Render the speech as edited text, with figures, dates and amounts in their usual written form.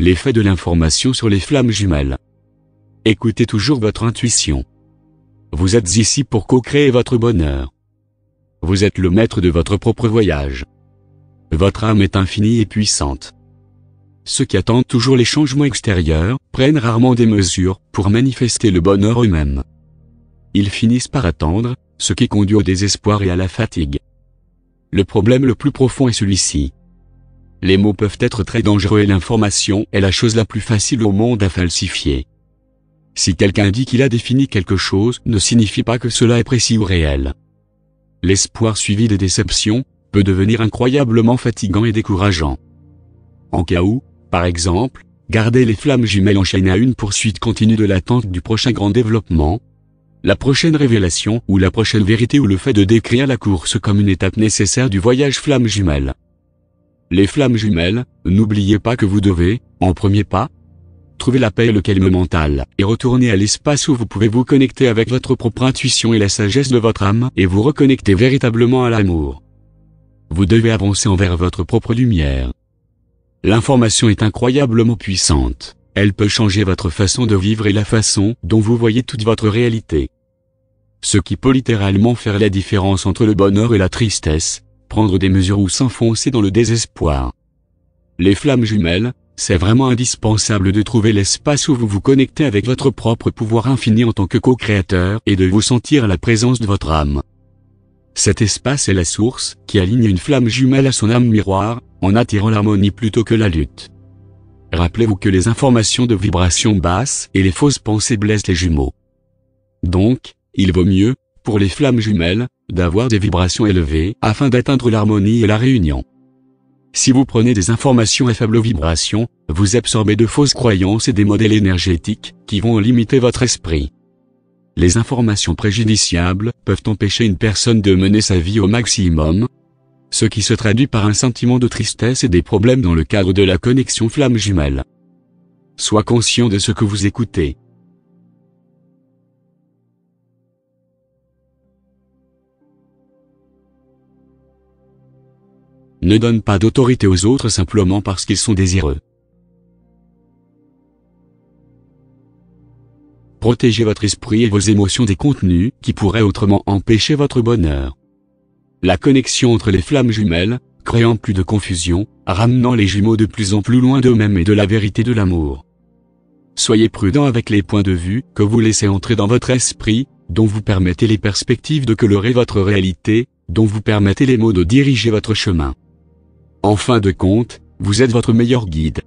L'effet de l'information sur les flammes jumelles. Écoutez toujours votre intuition. Vous êtes ici pour co-créer votre bonheur. Vous êtes le maître de votre propre voyage. Votre âme est infinie et puissante. Ceux qui attendent toujours les changements extérieurs prennent rarement des mesures pour manifester le bonheur eux-mêmes. Ils finissent par attendre, ce qui conduit au désespoir et à la fatigue. Le problème le plus profond est celui-ci. Les mots peuvent être très dangereux et l'information est la chose la plus facile au monde à falsifier. Si quelqu'un dit qu'il a défini quelque chose, ne signifie pas que cela est précis ou réel. L'espoir suivi de déception peut devenir incroyablement fatigant et décourageant. En cas où, par exemple, garder les flammes jumelles enchaînées à une poursuite continue de l'attente du prochain grand développement, la prochaine révélation ou la prochaine vérité ou le fait de décrire la course comme une étape nécessaire du voyage flammes jumelles. Les flammes jumelles, n'oubliez pas que vous devez, en premier pas, trouver la paix et le calme mental, et retourner à l'espace où vous pouvez vous connecter avec votre propre intuition et la sagesse de votre âme, et vous reconnecter véritablement à l'amour. Vous devez avancer envers votre propre lumière. L'information est incroyablement puissante. Elle peut changer votre façon de vivre et la façon dont vous voyez toute votre réalité. Ce qui peut littéralement faire la différence entre le bonheur et la tristesse, prendre des mesures ou s'enfoncer dans le désespoir. Les flammes jumelles, c'est vraiment indispensable de trouver l'espace où vous vous connectez avec votre propre pouvoir infini en tant que co-créateur et de vous sentir à la présence de votre âme. Cet espace est la source qui aligne une flamme jumelle à son âme miroir, en attirant l'harmonie plutôt que la lutte. Rappelez-vous que les informations de vibration basse et les fausses pensées blessent les jumeaux. Donc, il vaut mieux, pour les flammes jumelles, d'avoir des vibrations élevées afin d'atteindre l'harmonie et la réunion. Si vous prenez des informations à faible vibration, vous absorbez de fausses croyances et des modèles énergétiques qui vont limiter votre esprit. Les informations préjudiciables peuvent empêcher une personne de mener sa vie au maximum, ce qui se traduit par un sentiment de tristesse et des problèmes dans le cadre de la connexion flamme jumelle. Sois conscient de ce que vous écoutez. Ne donne pas d'autorité aux autres simplement parce qu'ils sont désireux. Protégez votre esprit et vos émotions des contenus qui pourraient autrement empêcher votre bonheur. La connexion entre les flammes jumelles, créant plus de confusion, ramenant les jumeaux de plus en plus loin d'eux-mêmes et de la vérité de l'amour. Soyez prudent avec les points de vue que vous laissez entrer dans votre esprit, dont vous permettez les perspectives de colorer votre réalité, dont vous permettez les mots de diriger votre chemin. En fin de compte, vous êtes votre meilleur guide.